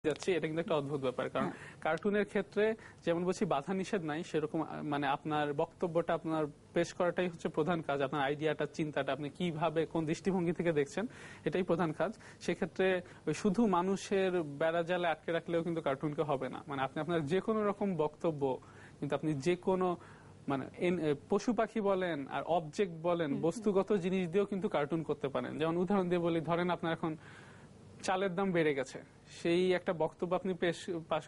যাচ্ছি, এটা কিন্তু একটা অদ্ভুত ব্যাপার। কারণ কার্টুনের ক্ষেত্রে যেমন বলছি বাধা নিষেধ নাই, সেরকম মানে আপনার বক্তব্যটা আপনার পেশ করাটাই হচ্ছে প্রধান কাজ। আপনার আইডিয়াটা, চিন্তাটা আপনি কিভাবে কোন দৃষ্টিভঙ্গি থেকে দেখছেন, এটাই প্রধান কাজ। সেক্ষেত্রে শুধু মানুষের বেড়াজালে আটকে রাখলেও কিন্তু কার্টুনকে হবে না। মানে আপনি আপনার যে কোনো রকম বক্তব্য কিন্তু আপনি যে কোনো মানে পশু পাখি বলেন আর অবজেক্ট বলেন, বস্তুগত জিনিস দিয়েও কিন্তু কার্টুন করতে পারেন। যেমন উদাহরণ দিয়ে বলি, ধরেন আপনার এখন চালের দাম বেড়ে গেছে, সেই একটা বক্তব্য আপনি পেশ,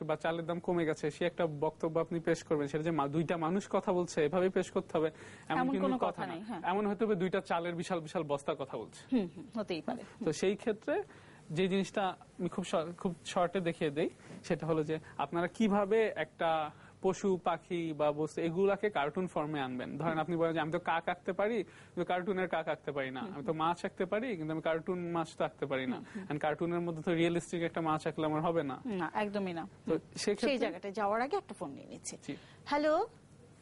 বা চালের দাম কমে গেছে, সেই একটা বক্তব্য আপনি পেশ করবেন, সেটা যে দুইটা মানুষ কথা বলছে এভাবে পেশ করতে হবে এমন কিন্তু কথা না। এমন হয়তো দুইটা চালের বিশাল বিশাল বস্তা কথা বলছে, হতেই পারে। তো সেই ক্ষেত্রে যে জিনিসটা আমি খুব শর্টে দেখিয়ে দেই, সেটা হলো যে আপনারা কিভাবে একটা পশু পাখি বা বস্তু এগুলাকে কার্টুন ফর্মে আনবেন। ধরেন আপনি বলেন যে আমি তো কাক আঁকতে পারি কিন্তু কার্টুনের কাক আঁকতে পারি না, আমি তো মাছ আঁকতে পারি কিন্তু আমি কার্টুন মাছ তো আঁকতে পারি না, কার্টুনের মধ্যে তো রিয়েলিস্টিক একটা মাছ আঁকলে আমার হবে না, একদমই না। তো সেই জায়গাটা যাওয়ার আগে একটা ফোন নিয়ে নিচ্ছি। হ্যালো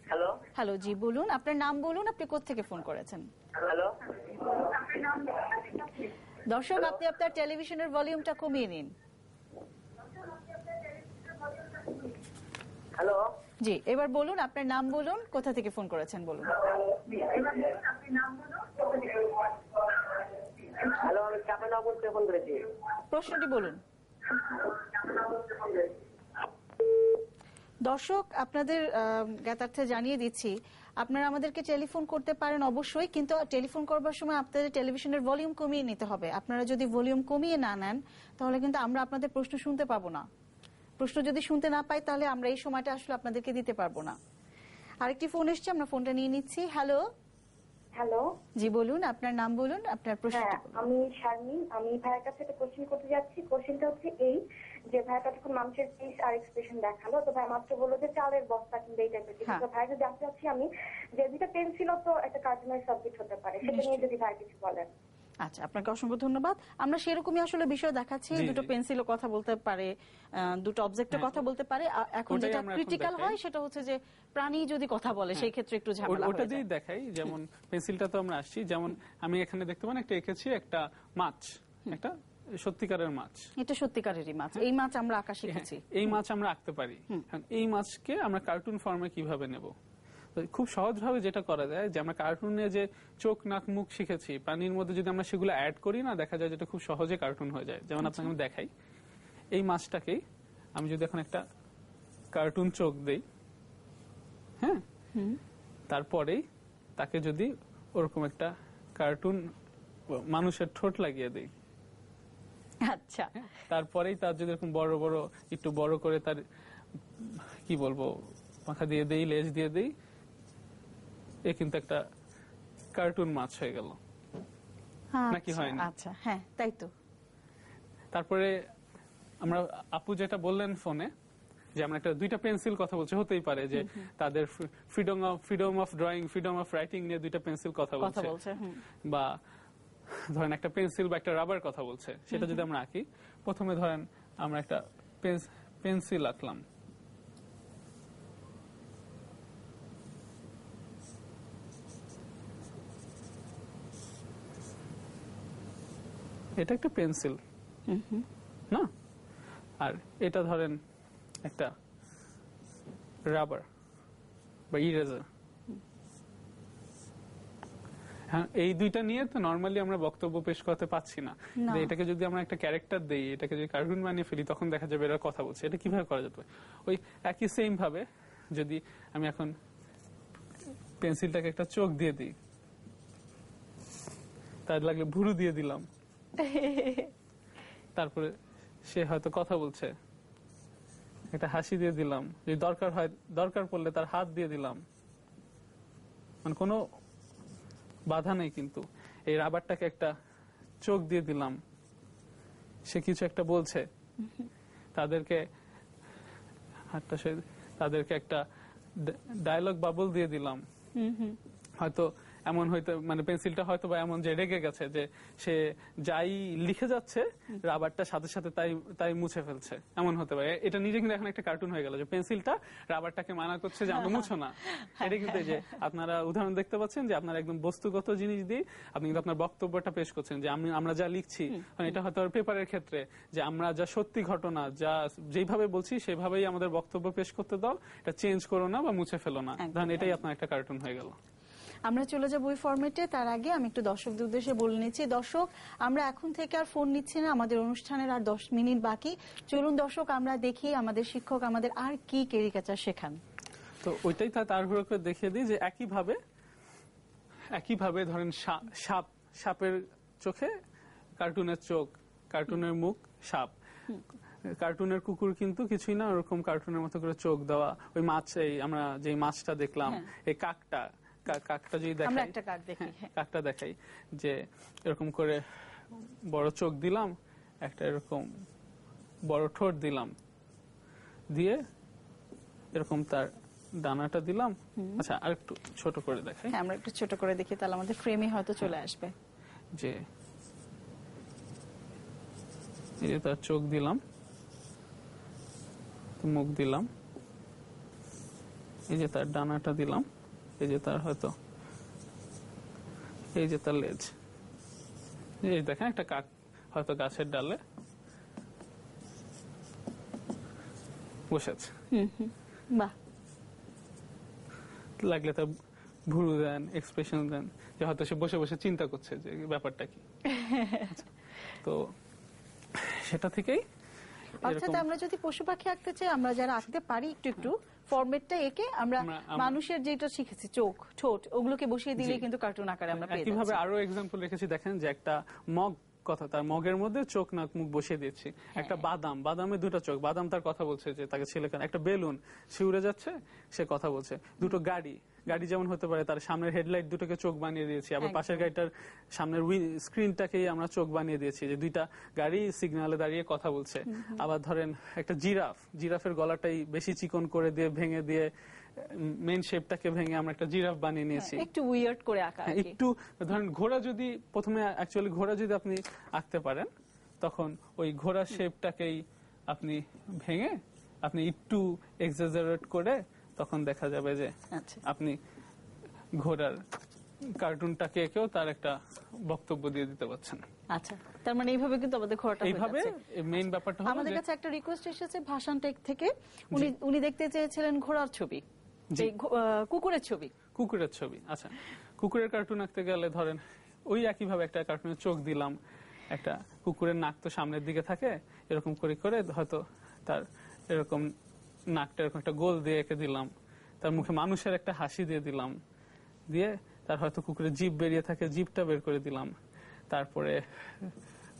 হ্যালো হ্যালো, জি বলুন, আপনার নাম বলুন, আপনি কোত্থেকে ফোন করেছেন? হ্যালো দর্শক, আপনি আপনার টেলিভিশনের ভলিউমটা কমিয়ে নিন। হ্যালো জি, এবার বলুন, আপনার নাম বলুন, কোথা থেকে ফোন করেছেন বলুন। হ্যালো, আমি চাঁপাইনগর থেকে ফোন করেছি। প্রশ্নটি বলুন। দর্শক, আপনাদের জ্ঞাতার্থে জানিয়ে দিচ্ছি, আপনারা আমাদেরকে টেলিফোন করতে পারেন অবশ্যই, কিন্তু টেলিফোন করবার সময় আপনাদের টেলিভিশনের ভলিউম কমিয়ে নিতে হবে। আপনারা যদি ভলিউম কমিয়ে না নেন তাহলে কিন্তু আমরা আপনাদের প্রশ্ন শুনতে পাবো না। প্রশ্ন যদি শুনতে না পাই তাহলে আমরা এই সময়টা আসলে আপনাদেরকে দিতে পারবো না। আরেকটি ফোন এসছে, আমরা ফোনটা নিয়ে নিচ্ছি। হ্যালো হ্যালো, জি বলুন, আপনার নাম বলুন, আপনার প্রশ্নটা বলুন। আমি শারমিন, আমি ভাইয়ের কাছে একটা কোশ্চেন করতে যাচ্ছি। কোশ্চেনটা হচ্ছে এই যে ভাইয়ের কাছে মানুষের ফেস আর এক্সপ্রেশন দেখালো, তো ভাই মাত্র বললো যে চালের বস্তা কিংবা এই টাইপের কিছু। তো ভাইকে জানতে চাচ্ছি আমি যে দুইটা পেন্সিলও তো একটা কার্টুনের সাবজেক্ট হতে পারে, সেটা নিয়ে যদি ভাই কিছু বলেন। আচ্ছা, আপনাকে অসংখ্য ধন্যবাদ। আমরা সেরকমই আসলে বিষয় দেখাচ্ছি, দুটো পেন্সিলও কথা বলতে পারে, দুটো অবজেক্টের কথা বলতে পারে। এখন যেটা ক্রিটিক্যাল হয় সেটা হচ্ছে যে প্রাণী যদি কথা বলে সেই ক্ষেত্রে একটু ঝামেলা হয়ে যায়। ওটা দিয়ে দেখাই, যেমন পেন্সিলটা তো আমরা আসছি, যেমন আমি এখানে দেখতে পান একটা এঁকেছি একটা মাছ, একটা সত্যিকারের মাছ, এটা সত্যিকারেরই মাছ। এই মাছ আমরা আঁকা শিখেছি, এই মাছ আমরা আঁকতে পারি। এই মাছকে আমরা কার্টুন ফর্মে কিভাবে নেব? খুব সহজভাবে যেটা করা যায়, যে আমরা কার্টুনে যে চোখ নাক মুখ শিখেছি পানির মধ্যে যদি আমরা সেগুলো অ্যাড করি না, দেখা যায় যেটা খুব সহজে কার্টুন হয়ে যায়। যেমন আপনাকে আমি দেখাই, এই মাছটাকেই আমি যদি এখন একটা কার্টুন চোখ দেই, হ্যাঁ, তারপরেই তাকে যদি ওরকম একটা কার্টুন মানুষের ঠোঁট লাগিয়ে দেই, আচ্ছা, তারপরেই তার যদি এরকম বড় বড় একটু বড় করে তার কি বলবো মাথা দিয়ে দেই, লেজ দিয়ে দেই, এ কিন্তু একটা কার্টুন মাছ হয়ে গেল, নাকি হয়নি? আচ্ছা, হ্যাঁ তাই তো। তারপরে আমরা আপু যেটা বললেন ফোনে, যে আমরা একটা দুইটা পেন্সিল কথা বলছি, হতেই পারে যে তাদের freedom of drawing, freedom of writing নিয়ে দুইটা পেন্সিল কথা বলছে, বা ধরেন একটা পেন্সিল বা একটা রাবার কথা বলছে, সেটা যদি আমরা আঁকি, প্রথমে ধরেন আমরা একটা পেন্সিল আঁকলাম, এটা একটা পেন্সিল না, আর এটা ধরেন একটা রাবার বা ইরেজার। হ্যাঁ, এই দুইটা নিয়ে তো নর্মালি আমরা বক্তব্য পেশ করতে পাচ্ছি না। এটাকে যদি আমরা একটা ক্যারেক্টার দেই, এটাকে যদি কার্টুন বানিয়ে ফেলি, তখন দেখা যাবে এরা কথা বলছে। এটা কিভাবে করা যেত? ওই একই সেম ভাবে যদি আমি এখন পেন্সিলটাকে একটা চোখ দিয়ে দিই, তার লাগলে ভুরু দিয়ে দিলাম, তারপরে সে হয়তো কথা বলছে, একটা হাসি দিয়ে দিলাম, যদি দরকার হয় দরকার পড়লে তার হাত দিয়ে দিলাম, মানে কোনো বাধা নেই। কিন্তু এই রাবারটাকে একটা চোখ দিয়ে দিলাম, সে কিছু একটা বলছে, তাদেরকে একটা ডায়লগ বাবল দিয়ে দিলাম, হয়তো এমন হয়তো মানে পেন্সিলটা হয়তো বা এমন যে রেগে গেছে যে সে যাই লিখে যাচ্ছে রাবারটা সাথে সাথে তাই তাই মুছে ফেলছে, এমন হতে পারে। এটা নিজে কিন্তু এখন একটা কার্টুন হয়ে গেল যে পেন্সিলটা রাবারটাকে মানা করছে যে আমরা মুছো না। এটা কিন্তু যে আপনারা উদাহরণ দেখতে পাচ্ছেন যে আপনার একদম বস্তুগত জিনিস দিয়ে আপনি কিন্তু আপনার বক্তব্যটা পেশ করছেন যে আমরা যা লিখছি, এটা হয়তো পেপারের ক্ষেত্রে যে আমরা যা সত্যি ঘটনা যা যেভাবে বলছি সেভাবেই আমাদের বক্তব্য পেশ করতে দাও, এটা চেঞ্জ করো না বা মুছে ফেলো না। ধরেন এটাই আপনার একটা কার্টুন হয়ে গেল। আমরা চলে যাব ওই ফরম্যাটে। তার আগে আমি একটু দর্শকদের উদ্দেশ্যে বলে নিচ্ছি, দর্শক আমরা এখন থেকে আর ফোন নিচ্ছি না, আমাদের অনুষ্ঠানের আর 10 মিনিট বাকি। চলুন দর্শক আমরা দেখি আমাদের শিক্ষক আমাদের আর কি ক্যারিকেচার শেখান। তো ওইটাই তাড়াহুড়ো করে দেখিয়ে দিই যে একইভাবে ধরেন সাপের চোখে কার্টুনের চোখ, কার্টুনের মুখ সাপ। কার্টুনের কুকুর কিন্তু কিছুই না, ওরকম কার্টুনের মতো করে চোখ দেওয়া। ওই মাছ, এই আমরা যে মাছটা দেখলাম, এই কাকটা যদি দেখাই, কাকটা দেখাই যে এরকম করে বড় চোখ দিলাম, একটা এরকম বড় ঠোঁট দিলাম, দিয়ে এরকম তার ডানাটা দিলাম। আচ্ছা আর একটু ছোট করে দেখাই, আমরা একটু ছোট করে দেখি, তাহলে আমাদের ফ্রেমে হয়তো চলে আসবে। যে এই যে তার চোখ দিলাম, মুখ দিলাম, এই যে তার ডানাটা দিলাম, এই যে তার হয়তো এই যে তার লেজ, এই দেখেন একটা কাক হয়তো গাছের ডালে বসে আছে। বাহ, লাগলে তার ভুরু দেন, এক্সপ্রেশন দেন, যে হয়তো সে বসে বসে চিন্তা করছে যে ব্যাপারটা কি। তো সেটা থেকেই অর্থাৎ আমরা যদি পশু পাখি আঁকতে চাই, আমরা যারা আঁকতে পারি একটু একটু ফরম্যাটটা এঁকে আমরা মানুষের যেটা শিখেছি চোখ ঠোঁট ওগুলোকে বসিয়ে দিলে কিন্তু কার্টুন আকারে আমরা পেয়ে যাচ্ছি। কিভাবে আরো এক্সাম্পল রেখেছি দেখেন, যে একটা মগ কথা, তার মগের মধ্যে চোখ নাক মুখ বসিয়ে দিয়েছি। একটা বাদামে দুটো চোখ, বাদাম তার কথা বলছে যে তাকে ছেলে কেন। একটা বেলুন, সে উড়ে যাচ্ছে, সে কথা বলছে। দুটো গাড়ি যেমন হতে পারে, তার সামনের হেডলাইট দুটোকে চোখ বানিয়ে দিয়েছি, আবার পাশের গাড়িটার সামনের স্ক্রিনটাকেই আমরা চোখ বানিয়ে দিয়েছি, যে দুইটা গাড়ি সিগন্যালে দাঁড়িয়ে কথা বলছে। আবার ধরেন একটা জিরাফের গলাটাই বেশি চিকন করে দিয়ে ভেঙে দিয়ে মেইন শেপটাকে ভেঙে আমরা একটা জিরাফ বানিয়ে নিয়েছি, একটু উইয়ার্ড করে আঁকা। একটু ধরেন ঘোড়া যদি প্রথমে অ্যাকচুয়ালি ঘোড়া যদি আপনি আঁকতে পারেন, তখন ওই ঘোড়ার শেপটাকেই আপনি ভেঙে আপনি একটু এক্সাজারেট করে তখন দেখা যাবে যে আপনি ঘোড়ার কার্টুনটাকে কেউ তার একটা বক্তব্য দিয়ে দিতে পারছেন। আচ্ছা, তার মানে এইভাবে কিন্তু আমাদের ঘোড়াটা এইভাবে মেইন ব্যাপারটা হলো আমাদের কাছে একটা রিকোয়েস্ট এসেছে ভাষান টেক থেকে, উনি দেখতে চেয়েছিলেন ঘোড়ার ছবি, কুকুরের ছবি। আচ্ছা, কুকুরের কার্টুন আঁকতে গেলে ধরেন ওই একইভাবে একটা কার্টুনের চোখ দিলাম, একটা কুকুরের নাক তো সামনের দিকে থাকে, এরকম করে করে হয়তো তার এরকম নাকটা এরকম একটা গোল দিয়ে এঁকে দিলাম, তার মুখে মানুষের একটা হাসি দিয়ে দিলাম, দিয়ে তার হয়তো কুকুরের জিভ বেরিয়ে থাকে, জিভটা বের করে দিলাম, তারপরে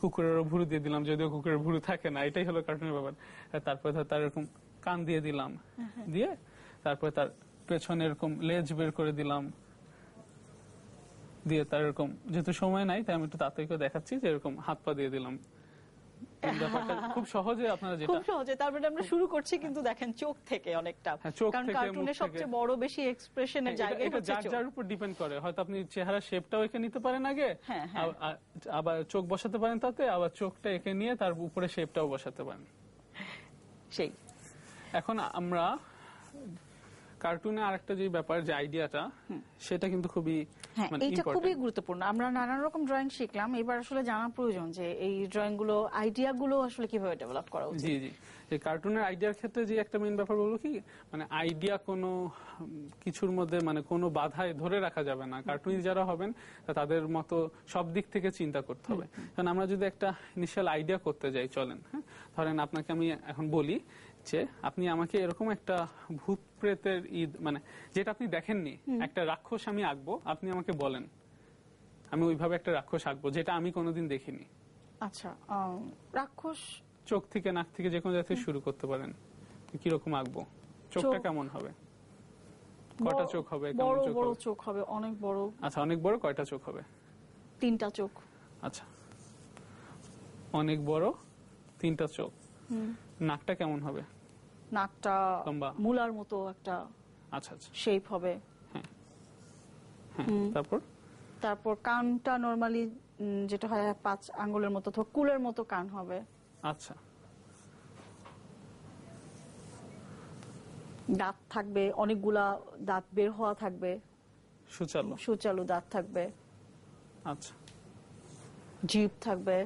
কুকুরেরও ভুরু দিয়ে দিলাম, যদিও কুকুরের ভুরু থাকে না, এটাই হলো কার্টুনের ব্যাপার। তারপরে তার এরকম কান দিয়ে দিলাম, দিয়ে তারপরে তার পেছনে এরকম লেজ বের করে দিলাম, দিয়ে তার এরকম, যেহেতু সময় নাই তাই আমি একটু তাড়াতাড়ি করে দেখাচ্ছি, যে এরকম হাত পা দিয়ে দিলাম। খুব সহজে আপনারা খুব সহজে, তারপরে আমরা শুরু করছি কিন্তু দেখেন চোখ থেকে অনেকটা, কারণ কার্টুনের সবচেয়ে বড় বেশি এক্সপ্রেশনের জায়গা হচ্ছে চোখ। যার উপর ডিপেন্ড করে, হয়তো আপনি চেহারা শেপটাও এঁকে নিতে পারেন আগে, আবার চোখ বসাতে পারেন তাতে, আবার চোখটা এঁকে নিয়ে তার উপরে শেপটাও বসাতে পারেন। সেই এখন আমরা কার্টুনে আরেকটা যে ব্যাপার, যে আইডিয়াটা, সেটা কিন্তু খুবই এইটা খুবই গুরুত্বপূর্ণ। আমরা নানান রকম ড্রয়িং শিখলাম, এবার আসলে জানা প্রয়োজন যে এই ড্রয়িং গুলো, আইডিয়া গুলো আসলে কিভাবে ডেভেলপ করা উচিত। জি জি, এই কার্টুনের আইডিয়ার ক্ষেত্রে যে একটা মেইন ব্যাপার বলবো কি, মানে আইডিয়া কোনো কিছুর মধ্যে মানে কোনো বাধায় ধরে রাখা যাবে না। কার্টুন যারা হবেন তাদের মতো সব দিক থেকে চিন্তা করতে হবে। কারণ আমরা যদি একটা ইনিশিয়াল আইডিয়া করতে যাই, চলেন ধরেন আপনাকে আমি এখন বলি যে আপনি আমাকে এরকম একটা ভূত প্রেতের মানে যেটা আপনি দেখেননি, একটা রাক্ষস আমি আঁকবো, আপনি আমাকে বলেন, আমি ওইভাবে একটা রাক্ষস আঁকবো যেটা আমি কোনোদিন দেখিনি। আচ্ছা, রাক্ষস চোখ থেকে নাক থেকে যে কোনো জায়গা থেকে শুরু করতে পারেন, কিরকম আঁকবো, চোখটা কেমন হবে, কয়টা চোখ হবে, বড় বড় চোখ হবে, অনেক বড়। আচ্ছা, অনেক বড়, কয়টা চোখ হবে? 3টা চোখ। আচ্ছা, অনেক বড় 3টা চোখ। নাকটা কেমন হবে? নাকটা মূলার মতো একটা আচ্ছা আচ্ছা শেপ হবে। হ্যাঁ, তারপর তারপর কানটা নরমালি যেটা হয় 5 আঙ্গুলের মতো অথবা কুলের মতো কান হবে। আচ্ছা, দাঁত থাকবে, অনেকগুলা দাঁত বের হওয়া থাকবে, সুচালো। সুচালু দাঁত থাকবে, আচ্ছা, জিভ থাকবে।